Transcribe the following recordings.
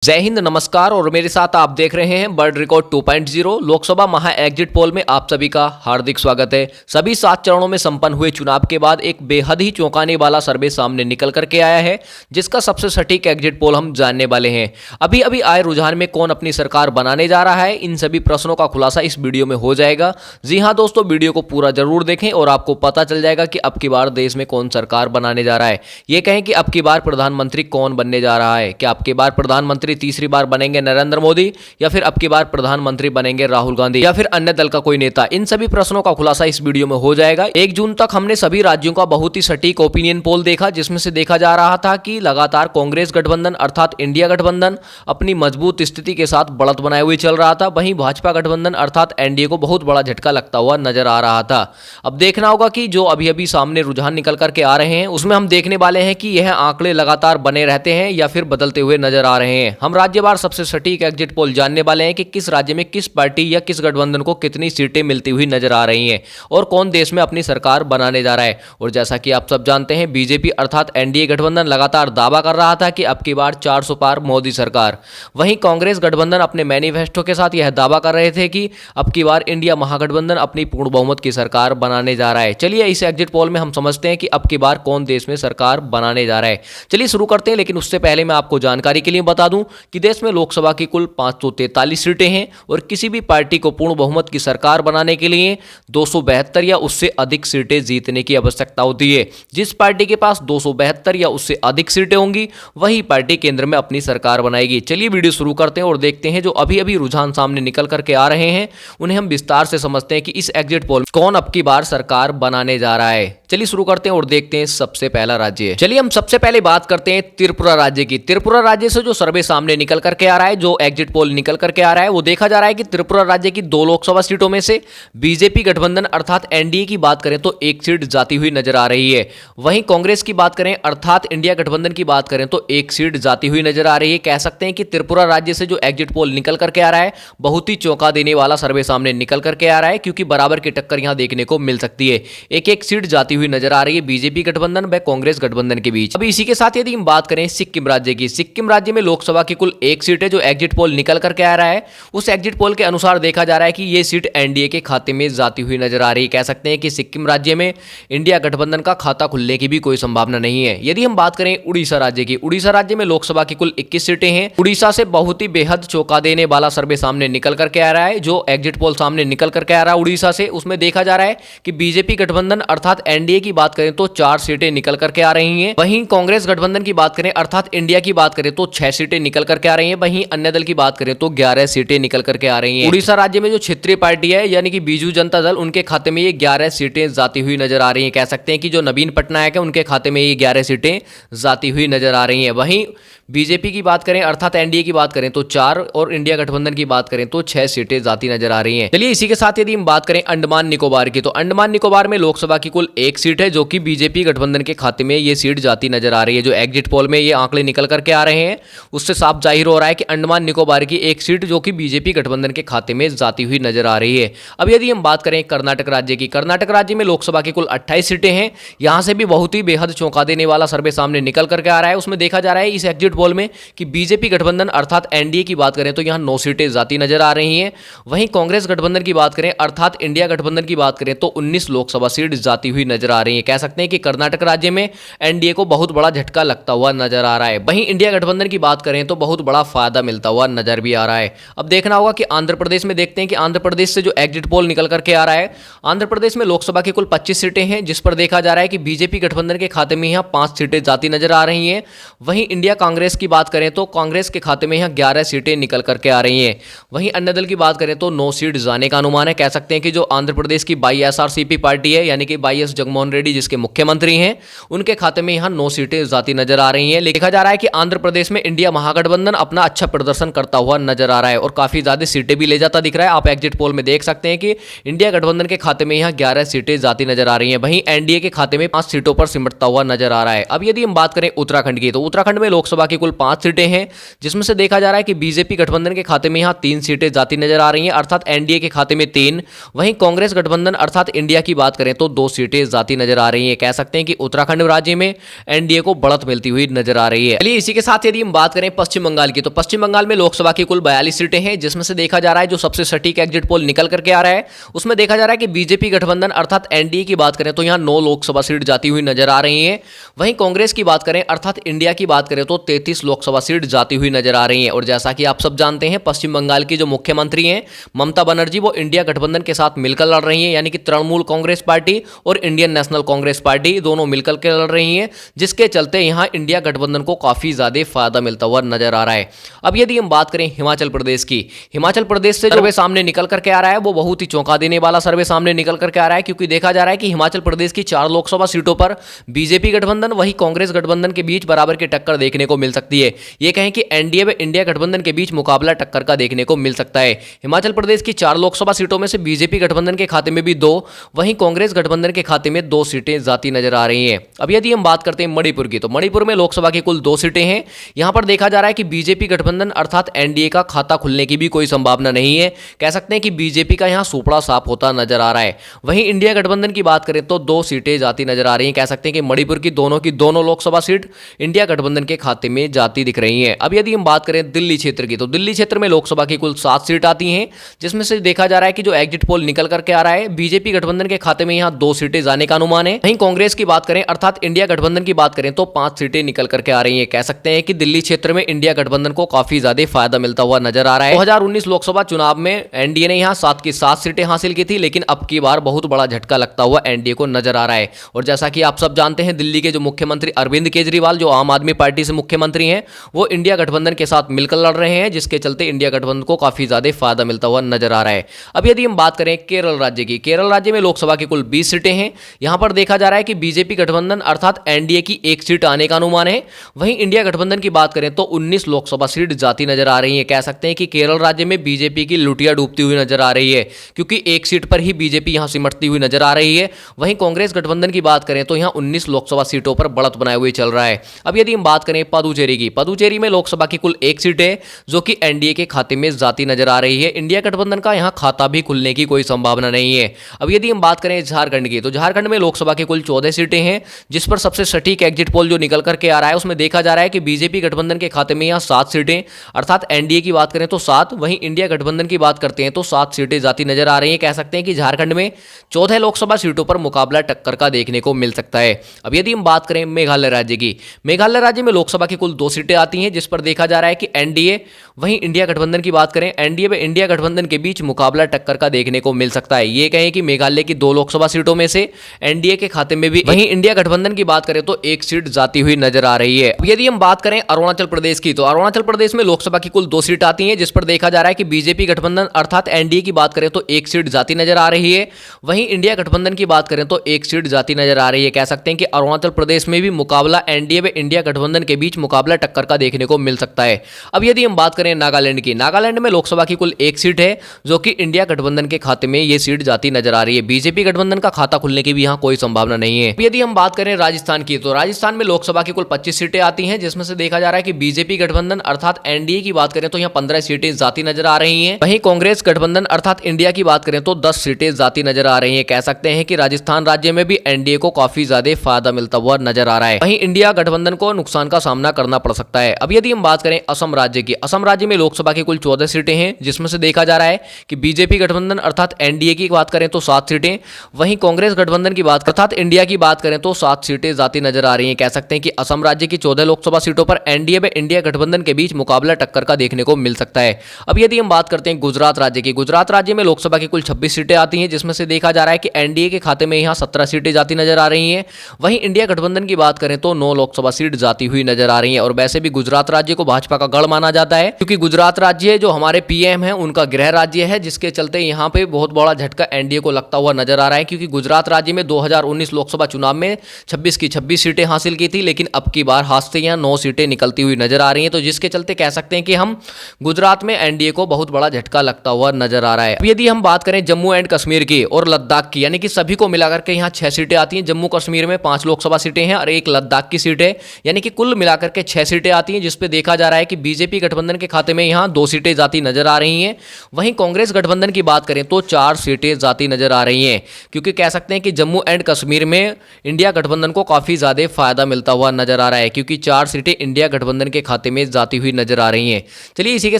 जय हिंद, नमस्कार। और मेरे साथ आप देख रहे हैं वर्ल्ड रिकॉर्ड 2.0 लोकसभा महा एग्जिट पोल में आप सभी का हार्दिक स्वागत है। सभी 7 चरणों में संपन्न हुए चुनाव के बाद एक बेहद ही चौंकाने वाला सर्वे सामने निकल करके आया है, जिसका सबसे सटीक एग्जिट पोल हम जानने वाले हैं। अभी अभी आए रुझान में कौन अपनी सरकार बनाने जा रहा है, इन सभी प्रश्नों का खुलासा इस वीडियो में हो जाएगा। जी हाँ दोस्तों, वीडियो को पूरा जरूर देखें और आपको पता चल जाएगा कि अब की बार देश में कौन सरकार बनाने जा रहा है। ये कहें कि अब की बार प्रधानमंत्री कौन बनने जा रहा है। क्या अब की बार प्रधानमंत्री तीसरी बार बनेंगे नरेंद्र मोदी, या फिर अब की बार प्रधानमंत्री बनेंगे राहुल गांधी, या फिर अन्य दल का कोई नेता। इन सभी प्रश्नों का खुलासा इस वीडियो में हो जाएगा। 1 जून तक हमने सभी राज्यों का बहुत ही सटीक ओपिनियन पोल देखा, जिसमें से देखा जा रहा था कि लगातार कांग्रेस गठबंधन अर्थात इंडिया गठबंधन अपनी मजबूत स्थिति के साथ बढ़त बनाए हुए चल रहा था। वहीं भाजपा गठबंधन अर्थात एनडीए को बहुत बड़ा झटका लगता हुआ नजर आ रहा था। अब देखना होगा कि जो अभी अभी सामने रुझान निकल करके आ रहे हैं, उसमें हम देखने वाले हैं कि यह आंकड़े लगातार बने रहते हैं या फिर बदलते हुए नजर आ रहे हैं। हम राज्यवार सबसे सटीक एग्जिट पोल जानने वाले हैं कि किस राज्य में किस पार्टी या किस गठबंधन को कितनी सीटें मिलती हुई नजर आ रही हैं और कौन देश में अपनी सरकार बनाने जा रहा है। और जैसा कि आप सब जानते हैं, बीजेपी अर्थात एनडीए गठबंधन लगातार दावा कर रहा था कि अब की बार 400 पार मोदी सरकार। वहीं कांग्रेस गठबंधन अपने मैनिफेस्टो के साथ यह दावा कर रहे थे कि अब की बार इंडिया महागठबंधन अपनी पूर्ण बहुमत की सरकार बनाने जा रहा है। चलिए इस एग्जिट पोल में हम समझते हैं कि अब की बार कौन देश में सरकार बनाने जा रहा है। चलिए शुरू करते हैं, लेकिन उससे पहले मैं आपको जानकारी के लिए बता दूं कि देश में लोकसभा की कुल 543 सीटें हैं और किसी भी पार्टी को पूर्ण बहुमत की सरकार बनाने के लिए 272 या उससे अधिक सीटें जीतने की आवश्यकता होती है। जिस पार्टी के पास 272 या उससे अधिक सीटें होंगी, वही पार्टी केंद्र में अपनी सरकार बनाएगी। चलिए वीडियो शुरू करते हैं और देखते हैं जो अभी अभी रुझान सामने निकल करके आ रहे हैं, उन्हें हम विस्तार से समझते हैं कि इस एग्जिट पोल में कौन अब की बार सरकार बनाने जा रहा है। चलिए शुरू करते हैं और देखते हैं सबसे पहला राज्य। चलिए हम सबसे पहले बात करते हैं त्रिपुरा राज्य की। त्रिपुरा राज्य से जो सर्वे सामने निकल करके आ रहा है, जो एग्जिट पोल निकल करके आ रहा है, वो देखा जा रहा है कि त्रिपुरा राज्य की 2 लोकसभा सीटों में से बीजेपी गठबंधन अर्थात एनडीए की बात करें तो 1 सीट जाती हुई नजर आ रही है। वहीं कांग्रेस की बात करें अर्थात इंडिया गठबंधन की बात करें तो 1 सीट जाती हुई नजर आ रही है। कह सकते हैं कि त्रिपुरा राज्य से जो एग्जिट पोल निकल करके आ रहा है, बहुत ही चौंका देने वाला सर्वे सामने निकल करके आ रहा है, क्योंकि बराबर की टक्कर यहां देखने को मिल सकती है। एक सीट जाती हुई नजर आ रही है बीजेपी गठबंधन व कांग्रेस गठबंधन के बीच। अभी इसी के साथ यदि हम बात करें सिक्किम राज्य की, सिक्किम राज्य में लोकसभा की कुल 1 सीट है जो एग्जिट पोल निकल करके आ रहा है। उस एग्जिट पोल के अनुसार देखा जा रहा है कि यह सीट एनडीए के खाते में जाती हुई नजर आ रही है। कह सकते हैं कि सिक्किम राज्य में इंडिया गठबंधन का खाता खुलने की भी कोई संभावना नहीं है। यदि हम बात करें उड़ीसा राज्य की, उड़ीसा राज्य में लोकसभा की कुल 21 सीटें हैं। उड़ीसा से बहुत ही बेहद चौंका देने वाला सर्वे सामने निकल करके आ रहा है। जो एग्जिट पोल सामने निकल करके आ रहा है उड़ीसा से, उसमें देखा जा रहा है कि बीजेपी गठबंधन अर्थात एनडीए की बात करें तो 4 सीटें निकल करके आ रही हैं। वहीं कांग्रेस गठबंधन की बात करें अर्थात इंडिया की बात करें तो 6 सीटें निकल करके आ रही हैं। वहीं अन्य दल की बात करें तो 11 सीटें निकल करके आ रही हैं। उड़ीसा राज्य में जो क्षेत्रीय पार्टी है यानी कि बीजू जनता दल, उनके खाते में ये 11 सीटें जाती हुई नजर आ रही हैं। कह सकते हैं कि जो नवीन पटनायक है उनके खाते में ये 11 सीटें जाती हुई नजर आ रही हैं। वहीं बीजेपी की बात करें अर्थात एनडीए की बात करें तो 4 और इंडिया गठबंधन की बात करें तो 6 सीटें जाती नजर आ रही हैं। चलिए इसी के साथ यदि हम बात करें अंडमान निकोबार की, तो अंडमान निकोबार में लोकसभा की कुल 1 सीट है जो कि बीजेपी गठबंधन के खाते में ये सीट जाती नजर आ रही है। जो एग्जिट पोल में ये आंकड़े निकल करके आ रहे हैं, उससे साफ जाहिर हो रहा है कि अंडमान निकोबार की 1 सीट जो कि बीजेपी गठबंधन के खाते में जाती हुई नजर आ रही है। अब यदि हम बात करें कर्नाटक राज्य की, कर्नाटक राज्य में लोकसभा की कुल 28 सीटें हैं। यहां से भी बहुत ही बेहद चौंका देने वाला सर्वे सामने निकल करके आ रहा है। उसमें देखा जा रहा है इस एग्जिट पोल में कि बीजेपी गठबंधन अर्थात एनडीए की बात करें तो यहां 9 सीटें जाती नजर आ रही हैं। वहीं कांग्रेस गठबंधन की बात करें अर्थात इंडिया गठबंधन की बात करें तो 19 लोकसभा सीट जाती हुई नजर आ रही है। कह सकते हैं कि कर्नाटक राज्य में एनडीए को बहुत बड़ा झटका लगता हुआ नजर आ रहा है। वहीं इंडिया गठबंधन की बात करें तो बहुत बड़ा फायदा मिलता हुआ नजर भी आ रहा है। अब देखना होगा कि आंध्र प्रदेश में देखते हैं कि आंध्र प्रदेश से जो एग्जिट पोल निकल करके आ रहा है, आंध्र प्रदेश में लोकसभा की कुल 25 सीटें हैं, जिस पर देखा जा रहा है कि बीजेपी गठबंधन के खाते में यहां 5 सीटें जाती नजर आ रही हैं। वहीं इंडिया कांग्रेस की बात करें तो कांग्रेस के खाते में यहां 11 सीटें निकल करके आ रही हैं। वहीं अन्य दल की बात करें तो 9 सीट जाने का अनुमान है। कह सकते हैं कि जो आंध्र प्रदेश की YSRCP पार्टी है यानी कि YS जगनमोहन रेड्डी जिसके मुख्यमंत्री हैं, उनके खाते में यहां 9 सीटें जाती नजर आ रही हैं। देखा जा रहा है कि आंध्र प्रदेश में इंडिया महागठबंधन अपना अच्छा प्रदर्शन करता हुआ नजर आ रहा है और काफी ज्यादा सीटें भी ले जाता दिख रहा है। आप एग्जिट पोल में देख सकते हैं कि इंडिया गठबंधन के खाते में यहां 11 सीटें जाती नजर आ रही हैं। वहीं एनडीए के खाते में 5 सीटों पर सिमटता हुआ नजर आ रहा है। अब यदि हम बात करें उत्तराखंड की, तो उत्तराखंड में लोकसभा की कुल 5 सीटें हैं, जिसमें से देखा जा रहा है कि बीजेपी गठबंधन के खाते में यहां 3 सीटें जाती नजर आ रही हैं, अर्थात एनडीए के खाते में 3। वहीं कांग्रेस गठबंधन अर्थात इंडिया की बात करें तो 2 सीटें जाती नजर आ रही हैं। कह सकते हैं कि उत्तराखंड राज्य में एनडीए को बढ़त मिलती हुई नजर आ रही है। चलिए इसी के साथ यदि हम बात करें पश्चिम बंगाल की, तो पश्चिम बंगाल में लोकसभा की कुल 42 सीटें हैं, जिसमें से देखा जा रहा है जो सबसे सटीक एग्जिट पोल निकल करके आ रहा है उसमें देखा जा रहा है कि बीजेपी गठबंधन अर्थात एनडीए की बात करें तो यहां 9 लोकसभा सीट जाती हुई नजर आ रही हैं। वहीं कांग्रेस की बात करें अर्थात इंडिया की बात करें तो 33 लोकसभा सीट जाती हुई नजर आ रही हैं। और जैसा कि आप सब जानते हैं पश्चिम बंगाल की जो मुख्यमंत्री हैं ममता बनर्जी, वो इंडिया गठबंधन के साथ मिलकर लड़ रही हैं, यानी कि तृणमूल कांग्रेस पार्टी और इंडियन नेशनल कांग्रेस पार्टी दोनों मिलकर के लड़ रही हैं, जिसके चलते यहां इंडिया गठबंधन को काफी ज्यादा फायदा मिलता हुआ नजर आ रहा है। अब यदि हम बात करें हिमाचल प्रदेश की, हिमाचल प्रदेश से सर्वे सामने निकल करके आ रहा है वो बहुत ही चौंका देने वाला सर्वे सामने निकल करके आ रहा है, क्योंकि देखा जा रहा है कि हिमाचल प्रदेश की 4 लोकसभा सीटों पर बीजेपी गठबंधन वही कांग्रेस गठबंधन के बीच बराबर की टक्कर देखने को मिल सकती है। ये कहें कि एनडीए व इंडिया गठबंधन के बीच मुकाबला टक्कर का देखने को मिल सकता है। हिमाचल प्रदेश की 4 लोकसभा सीटों में से बीजेपी गठबंधन के खाते में भी 2, वहीं कांग्रेस गठबंधन के खाते में 2 सीटें जाती नजर आ रही हैं। अब यदि हम बात करते हैं मणिपुर की, तो मणिपुर में लोकसभा की कुल 2 सीटें हैं। यहां पर देखा जा रहा है कि बीजेपी गठबंधन अर्थात एनडीए का खाता खुलने की भी कोई संभावना नहीं है। कह सकते हैं कि बीजेपी का यहां सुपड़ा साफ होता नजर आ रहा है। वहीं इंडिया गठबंधन की बात करें तो 2 सीटें जाती नजर आ रही हैं। कह सकते हैं कि मणिपुर की दोनों लोकसभा सीट इंडिया गठबंधन के खाते में जाती दिख रही हैं। अब यदि हम बात करें दिल्ली क्षेत्र की, तो दिल्ली क्षेत्र में लोकसभा की कुल 7 सीट आती हैं, जिसमें से देखा जा रहा है कि जो एग्जिट पोल निकल करके आ रहा है बीजेपी गठबंधन के खाते में यहां 2 सीटें जाने का अनुमान है। वहीं कांग्रेस की बात करें अर्थात इंडिया गठबंधन की बात करें तो 5 सीटें निकल करके आ रही हैं। कह सकते हैं कि दिल्ली क्षेत्र में इंडिया गठबंधन को काफी ज्यादा फायदा मिलता हुआ नजर आ रहा है। 2019 लोकसभा चुनाव में एनडीए ने यहां 7 की 7 सीटें हासिल की थी, लेकिन अब की बार बहुत बड़ा झटका लगता हुआ एनडीए को नजर आ रहा है। और जैसा कि आप सब जानते हैं दिल्ली के जो मुख्यमंत्री अरविंद केजरीवाल, जो आम आदमी पार्टी से मुख्यमंत्री हैं, वो इंडिया गठबंधन के साथ मिलकर लड़ रहे हैं, जिसके चलते इंडिया गठबंधन को काफी ज्यादा फायदा मिलता हुआ नजर आ रहा है। अब यदि हम बात करें केरल राज्य की, केरल राज्य में लोकसभा की कुल 20 सीटें हैं। यहां पर देखा जा रहा है कि बीजेपी गठबंधन अर्थात एनडीए की 1 सीट आने का अनुमान है। वहीं इंडिया गठबंधन की बात करें तो 19 लोकसभा सीट जाती नजर आ रही है। कह सकते हैं कि केरल राज्य में बीजेपी की लुटिया डूबती हुई नजर आ रही है, क्योंकि 1 सीट पर ही बीजेपी यहां सिमटती हुई नजर आ रही है। वहीं कांग्रेस गठबंधन की बात करें तो यहां 19 लोकसभा सीटों पर बढ़त बनाए हुए चल रहा है। अब यदि हम बात करें पुदुचेरी की, पुदुचेरी में लोकसभा की कुल 1 सीट है, जो कि एनडीए के खाते में जाती नजर आ रही है। इंडिया गठबंधन का यहां खाता भी खुलने की कोई संभावना नहीं है। अब यदि हम बात करें झारखंड की, तो झारखंड में लोकसभा की कुल 14 सीटें हैं, जिस पर सबसे सटीक एग्जिट पोल जो निकल करके आ रहा है उसमें देखा जा रहा है कि बीजेपी गठबंधन के खाते में यहां 7 सीटें अर्थात एनडीए की बात करें तो 7, वहीं इंडिया गठबंधन की बात करते हैं तो 7 सीटें जाती नजर आ रही हैं। कह सकते हैं कि झारखंड में 14 लोकसभा सीटों पर मुकाबला टक्कर का देखने को मिल सकता है। अब यदि हम बात करें मेघालय राज्य की, मेघालय राज्य में लोकसभा की कुल 2 सीटें आती हैं, जिस पर देखा जा रहा है कि एनडीए वहीं इंडिया गठबंधन की बात करें एनडीए व इंडिया गठबंधन के बीच मुकाबला टक्कर का देखने को मिल सकता है। ये कहें कि मेघालय की 2 लोकसभा सीटों में से एनडीए के खाते में भी, वहीं इंडिया गठबंधन की बात करें तो 1 सीट जाती हुई नजर आ रही है। यदि हम बात करें अरुणाचल प्रदेश की, तो अरुणाचल प्रदेश में लोकसभा की कुल 2 सीट आती हैं, जिस पर देखा जा रहा है कि बीजेपी गठबंधन अर्थात एनडीए की बात करें तो 1 सीट जाती नजर आ रही है। वहीं इंडिया गठबंधन की बात करें तो 1 सीट जाती नजर आ रही है। कह सकते हैं कि अरुणाचल प्रदेश में भी मुकाबला एनडीए व इंडिया गठबंधन के बीच मुकाबला टक्कर का देखने को मिल सकता है। अब यदि हम बात करें नागालैंड की, नागालैंड में लोकसभा की कुल 1 सीट है, जो कि इंडिया गठबंधन के खाते में ये सीट जाती नजर आ रही है। बीजेपी गठबंधन का खाता खुलने की भी यहां कोई संभावना नहीं है। यदि हम बात करें राजस्थान की, तो राजस्थान में लोकसभा की कुल 25 सीटें आती हैं, जिसमें से देखा जा रहा है कि बीजेपी गठबंधन अर्थात एनडीए की बात करें तो यहां 15 सीटें जाती नजर आ रही हैं। वहीं कांग्रेस गठबंधन अर्थात इंडिया की बात करें तो 10 सीटें जाती नजर आ रही हैं। कह सकते हैं कि राजस्थान राज्य में भी एनडीए को काफी ज्यादा फायदा मिलता हुआ नजर आ रहा है। वहीं इंडिया गठबंधन को नुकसान का सामना करना पड़ सकता है। अब यदि हम बात करें असम राज्य की, असम राज्य में लोकसभा की कुल 14 सीटें हैं, जिसमें से देखा जा रहा है कि बीजेपी गठबंधन अर्थात एनडीए की बात करें तो 7 सीटें, वहीं कांग्रेस गठबंधन की बात अर्थात इंडिया की बात करें तो 7 सीटें जाती नजर आ रही हैं। कह सकते हैं कि असम राज्य की 14 लोकसभा सीटों पर एनडीए व इंडिया गठबंधन के बीच मुकाबला टक्कर का देखने को मिल सकता है। अब यदि हम बात करते हैं गुजरात राज्य की, गुजरात राज्य में लोकसभा की कुल 26 सीटें आती हैं, जिसमें से देखा जा रहा है कि एनडीए के खाते में यहां 17 सीटें जाती नजर आ रही हैं। वहीं इंडिया गठबंधन की बात करें तो 9 लोकसभा सीट जाती हुई नजर आ रही है। और वैसे भी गुजरात राज्य को भाजपा का गढ़ माना जाता है, क्योंकि गुजरात राज्य जो हमारे पीएम है उनका गृह राज्य है, जिसके चलते यहां पे बहुत बड़ा झटका एनडीए को लगता हुआ नजर आ रहा है। क्योंकि गुजरात राज्य में 2019 लोकसभा चुनाव में 26 की 26 सीटें हासिल की थी, लेकिन अब की बार हाथ से यहां 9 सीटें निकलती हुई नजर आ रही हैं, तो जिसके चलते कह सकते हैं कि हम गुजरात में एनडीए को बहुत बड़ा झटका लगता हुआ नजर आ रहा है। यदि हम बात करें जम्मू एंड कश्मीर की और लद्दाख की, यानी कि सभी को मिलाकर के यहां 6 सीटें आती हैं। जम्मू कश्मीर में 5 लोकसभा सीटें हैं और 1 लद्दाख की सीट है, यानी कि कुल मिलाकर करके 6 सीटें आती हैं, जिसपे देखा जा रहा है कि बीजेपी गठबंधन के खाते में यहाँ 2 सीटें जाती नजर आ रही हैं। वहीं कांग्रेस गठबंधन की बात करें तो 4 सीटें जाती नजर आ रही हैं, क्योंकि कह सकते हैं कि जम्मू एंड कश्मीर में इंडिया गठबंधन को काफी ज्यादा फायदा मिलता हुआ नजर आ रहा है, क्योंकि 4 सीटें इंडिया गठबंधन के खाते में जाती हुई नजर आ रही हैं। चलिए इसी के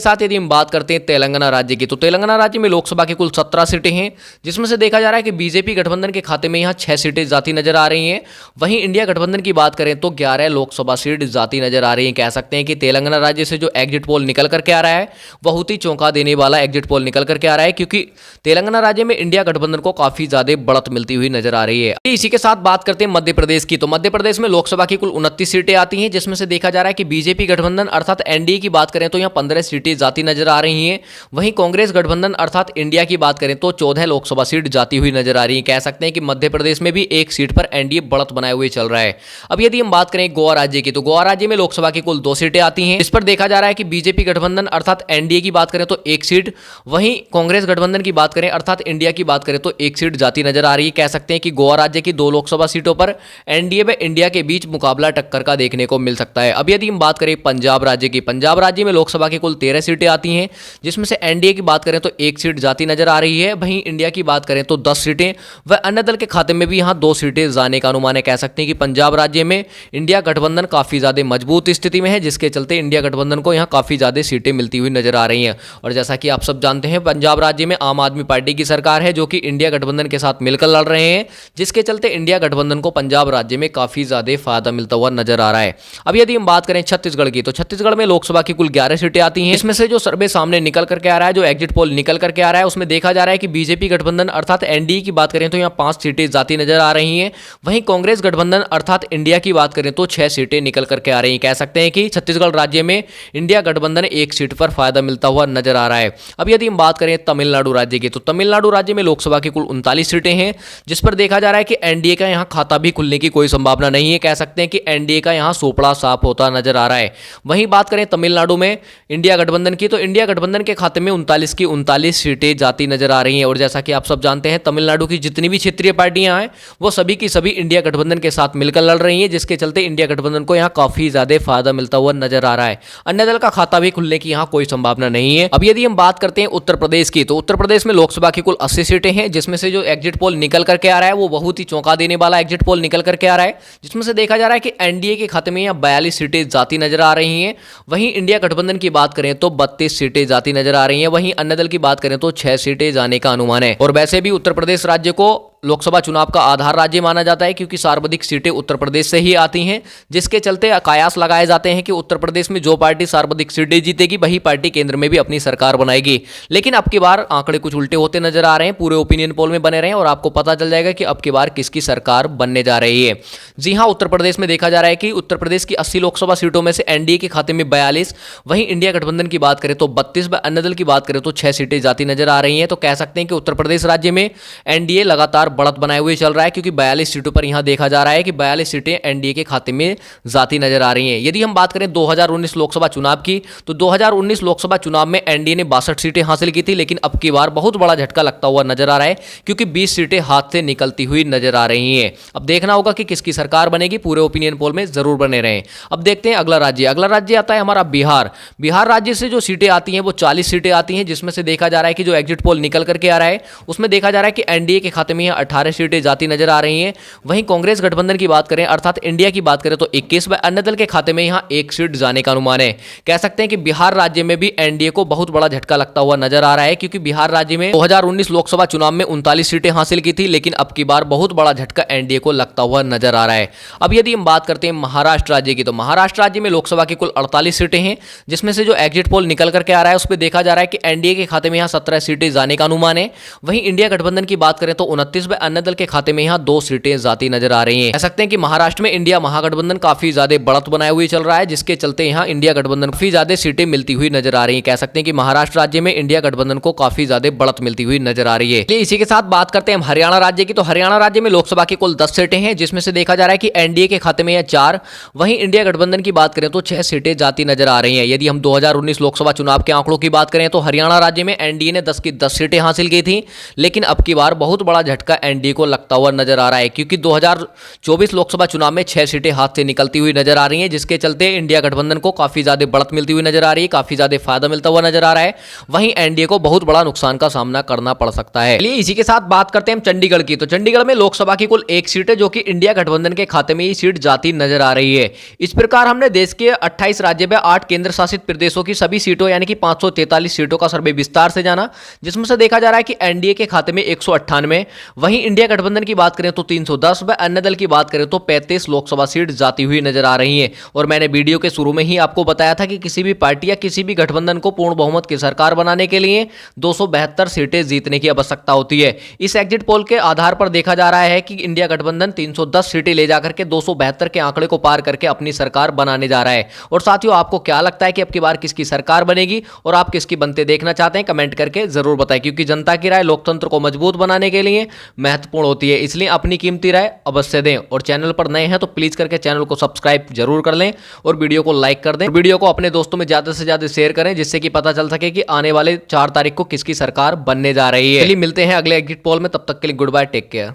साथ यदि हम बात करते हैं तेलंगाना राज्य की, तो तेलंगाना राज्य में लोकसभा की कुल 17 सीटें हैं, जिसमें से देखा जा रहा है कि बीजेपी गठबंधन के खाते में यहाँ 6 सीटें जाती नजर आ रही हैं। वहीं इंडिया गठबंधन की बात करें तो 11 लोकसभा सीट जाती नजर आ रही है। कह सकते हैं कि तेलंगाना राज्य से जो एग्जिट पोल निकल करके आ रहा है बहुत ही चौंका देने वाला एग्जिट पोल निकल करके आ रहा है, क्योंकि तेलंगाना राज्य में इंडिया गठबंधन को काफी ज्यादा बढ़त मिलती हुई नजर आ रही है। इसी के साथ बात करते हैं मध्य प्रदेश की, तो मध्य प्रदेश में लोकसभा की कुल 29 सीटें आती हैं, जिसमें से देखा जा रहा है कि बीजेपी गठबंधन अर्थात एनडीए की बात करें तो यहाँ 15 सीटें जाती नजर आ रही हैं। वहीं कांग्रेस गठबंधन अर्थात इंडिया की बात करें तो 14 लोकसभा सीट जाती हुई नजर आ रही है। कह सकते हैं कि मध्य प्रदेश में भी एक सीट पर एनडीए बढ़त बनाए हुए चल रहा है। अब यदि हम बात करें गोवा राज्य की, तो गोवा राज्य में लोकसभा की कुल 2 सीटें आती हैं, इस पर देखा जा रहा है कि बीजेपी गठबंधन अर्थात एनडीए की बात करें तो 1 सीट, वहीं कांग्रेस गठबंधन की बात करें अर्थात इंडिया की बात करें तो 1 सीट जाती नजर आ रही है। कह सकते हैं कि गोवा राज्य की 2 लोकसभा सीटों पर एनडीए व इंडिया के बीच मुकाबला टक्कर का देखने को मिल सकता है। अब यदि हम बात करें पंजाब राज्य की, पंजाब राज्य में लोकसभा की कुल 13 सीटें आती हैं, जिसमें से एनडीए की बात करें तो 1 सीट जाती नजर आ रही है। वहीं इंडिया की बात करें तो 10 सीटें व अन्य दल के खाते में भी यहां 2 सीटें जाने का अनुमान है। कह सकते हैं कि पंजाब राज्य में इंडिया गठबंधन काफी ज्यादा मजबूत स्थिति में है, जिसके चलते इंडिया गठबंधन को यहां काफी ज्यादा सीटें मिलती हुई नजर आ रही हैं। और जैसा कि आप सब जानते हैं, पंजाब राज्य में आम आदमी पार्टी की सरकार है, जो कि इंडिया गठबंधन के साथ मिलकर लड़ रहे हैं, जिसके चलते इंडिया गठबंधन को पंजाब राज्य में काफी ज्यादा फायदा मिलता हुआ नजर आ रहा है। अब यदि हम बात करें छत्तीसगढ़ की, तो छत्तीसगढ़ में लोकसभा की कुल 11 सीटें आती हैं, इसमें से जो सर्वे सामने निकल करके आ रहा है, जो एग्जिट पोल निकल करके आ रहा है, उसमें देखा जा रहा है कि बीजेपी गठबंधन अर्थात एनडीए की बात करें तो यहाँ 5 सीटें जाती नजर आ रही हैं। वहीं कांग्रेस गठबंधन अर्थात इंडिया की बात करें तो 6 सीटें निकल करके आ रही हैं। कह सकते हैं कि छत्तीसगढ़ राज्य में इंडिया गठबंधन 1 सीट पर फायदा मिलता हुआ नजर आ रहा है। अब यदि हम बात करें तमिलनाडु राज्य की, तो तमिलनाडु राज्य में लोकसभा की कुल 39 सीटें हैं, जिस पर देखा जा रहा है कि एनडीए का यहाँ खाता भी खुलने की कोई संभावना नहीं है। कह सकते हैं कि एनडीए का यहाँ सोपड़ा साफ होता नजर आ रहा है। वहीं बात करें तमिलनाडु में इंडिया गठबंधन की, तो इंडिया गठबंधन के खाते में 39 की 39 सीटें जाती नजर आ रही हैं। और जैसा कि आप सब जानते हैं, तमिलनाडु की जितनी भी क्षेत्रीय पार्टियां हैं वो सभी की सभी इंडिया गठबंधन के साथ मिलकर लड़ रही हैं, जिसके चलते इंडिया गठबंधन को यहाँ काफी ज्यादा फायदा मिलता हुआ नजर आ रहा है। अन्य दल का खाता भी खुलने की यहाँ कोई संभावना नहीं है। अब यदि हम बात करते हैं उत्तर प्रदेश की, तो उत्तर प्रदेश में लोकसभा की कुल 80 सीटें हैं, जिसमें से जो एग्जिट पोल निकल करके आ रहा है वो बहुत ही चौंका देने वाला एग्जिट पोल निकल करके आ रहा है, जिसमें से देखा जा रहा है कि एनडीए के खाते में यहाँ 42 सीटें जाती नजर आ रही हैं। वहीं इंडिया गठबंधन की बात करें तो 32 सीटें जाती नजर आ रही हैं। वहीं अन्य दल की बात करें तो 6 सीटें जाने का अनुमान है। और वैसे भी उत्तर प्रदेश राज्य को लोकसभा चुनाव का आधार राज्य माना जाता है, क्योंकि सर्वाधिक सीटें उत्तर प्रदेश से ही आती हैं, जिसके चलते कयास लगाए जाते हैं कि उत्तर प्रदेश में जो पार्टी सर्वाधिक सीटें जीतेगी वही पार्टी केंद्र में भी अपनी सरकार बनाएगी। लेकिन अब की बार आंकड़े कुछ उल्टे होते नजर आ रहे हैं। पूरे ओपिनियन पोल में बने रहें और आपको पता चल जाएगा कि अब की बार किसकी सरकार बनने जा रही है। जी हां, उत्तर प्रदेश में देखा जा रहा है कि उत्तर प्रदेश की 80 लोकसभा सीटों में से एनडीए के खाते में 42, वहीं इंडिया गठबंधन की बात करें तो 32, व अन्य दल की बात करें तो 6 सीटें जाती नजर आ रही हैं। तो कह सकते हैं कि उत्तर प्रदेश राज्य में एनडीए लगातार बढ़त बनाए हुए चल रहा है, क्योंकि 42 सीटों पर यहां देखा जा रहा है कि 42 सीटें एनडीए के खाते में जाती नजर आ रही हैं। यदि हम बात करें 2019 लोकसभा चुनाव की, तो 2019 लोकसभा चुनाव में एनडीए ने 62 सीटें हासिल की थी, लेकिन अब की बार बहुत बड़ा झटका लगता हुआ नजर आ रहा है, क्योंकि 20 सीटें हाथ से निकलती हुई नजर आ रही हैं। अब देखना होगा कि किसकी सरकार बनेगी। पूरे ओपिनियन पोल में जरूर बने रहें। अब देखते हैं अगला राज्य। अगला राज्य आता है हमारा बिहार। बिहार राज्य से जो सीटें आती हैं वो 40 सीटें आती हैं, जिसमें से देखा जा रहा है कि जो एग्जिट पोल निकल करके आ रहा है उसमें देखा जा रहा है कि एनडीए के खाते में 18 सीटें जाती नजर आ रही हैं। वहीं कांग्रेस गठबंधन की बात करें अर्थात इंडिया की बात करें तो 21, व अन्य दल के खाते में यहां 1 सीट जाने का अनुमान है। कह सकते हैं कि बिहार राज्य में भी एनडीए को बहुत बड़ा झटका लगता हुआ नजर आ रहा है, क्योंकि बिहार राज्य में 2019 लोकसभा चुनाव में 39 सीटें हासिल की थी, लेकिन अब की बार बहुत बड़ा झटका एनडीए को लगता हुआ नजर आ रहा है। अब यदि हम बात करते हैं महाराष्ट्र राज्य की, तो महाराष्ट्र राज्य में लोकसभा की कुल 48 सीटें हैं, जिसमें से जो एग्जिट पोल निकल करके आ रहा है उस पर देखा जा रहा है कि एनडीए के खाते में यहां 17 सीटें जाने का अनुमान है। वहीं इंडिया गठबंधन की बात करें तो 29, व अन्य दल के खाते में यहां 2 सीटें जाती नजर आ रही हैं। कह सकते हैं कि महाराष्ट्र में इंडिया महागठबंधन काफी ज्यादा बढ़त बनाए हुए चल रहा है, जिसके चलते यहां इंडिया गठबंधन काफी ज्यादा सीटें मिलती हुई नजर आ रही है। कह सकते हैं कि महाराष्ट्र राज्य में इंडिया गठबंधन को काफी ज्यादा बढ़त मिलती हुई नजर आ रही है। इसी के साथ बात करते हैं हरियाणा राज्य की, तो हरियाणा राज्य में लोकसभा की कुल 10 सीटें हैं, जिसमें से देखा जा रहा है कि एनडीए के खाते में 4, वहीं इंडिया गठबंधन की बात करें तो 6 सीटें जाती नजर आ रही हैं। यदि हम 2019 लोकसभा चुनाव के आंकड़ों की बात करें तो हरियाणा राज्य में एनडीए ने 10 की 10 सीटें हासिल की थी, लेकिन अब की बार बहुत बड़ा झटका एनडीए को लगता हुआ नजर आ रहा है, क्योंकि 2024 लोकसभा चुनाव में 6 सीटें हाथ से निकलती हुई नजर आ रही हैं, जिसके चलते इंडिया गठबंधन को काफी ज्यादा बढ़त मिलती हुई नजर आ रही है, काफी ज्यादा फायदा मिलता हुआ नजर आ रहा है। वहीं एनडीए को बहुत बड़ा नुकसान का सामना करना पड़ सकता है। चलिए इसी के साथ बात करते हैं हम चंडीगढ़ की। तो चंडीगढ़ में लोकसभा की कुल 1 सीट है, जो कि इंडिया गठबंधन के खाते में ये सीट जाती नजर आ रही है। इस प्रकार हमने देश के 28 राज्य में 8 केंद्र शासित प्रदेशों की सभी सीटों यानी कि 543 सीटों का सर्वे विस्तार से जाना, जिसमें से देखा जा रहा है कि एनडीए के खाते में 198, वहीं इंडिया गठबंधन की बात करें तो 310 व अन्य दल की बात करें तो 35 लोकसभा सीट जाती हुई नजर आ रही हैं। और मैंने वीडियो के शुरू में ही आपको बताया था कि किसी भी पार्टी या किसी भी गठबंधन को पूर्ण बहुमत की सरकार बनाने के लिए 272 सीटें जीतने की आवश्यकता होती है। इस एग्जिट पोल के आधार पर देखा जा रहा है कि इंडिया गठबंधन 310 सीटें ले जाकर के 272 के आंकड़े को पार करके अपनी सरकार बनाने जा रहा है। और साथियों, आपको क्या लगता है कि अब की बार किसकी सरकार बनेगी और आप किसकी बनते देखना चाहते हैं, कमेंट करके जरूर बताएं, क्योंकि जनता की राय लोकतंत्र को मजबूत बनाने के लिए महत्वपूर्ण होती है। इसलिए अपनी कीमती राय अवश्य दें और चैनल पर नए हैं तो प्लीज करके चैनल को सब्सक्राइब जरूर कर लें और वीडियो को लाइक कर दें। वीडियो को अपने दोस्तों में ज्यादा से ज्यादा शेयर करें, जिससे कि पता चल सके कि आने वाले 4 तारीख को किसकी सरकार बनने जा रही है। चलिए मिलते हैं अगले एग्जिट पोल में, तब तक के लिए गुड बाय, टेक केयर।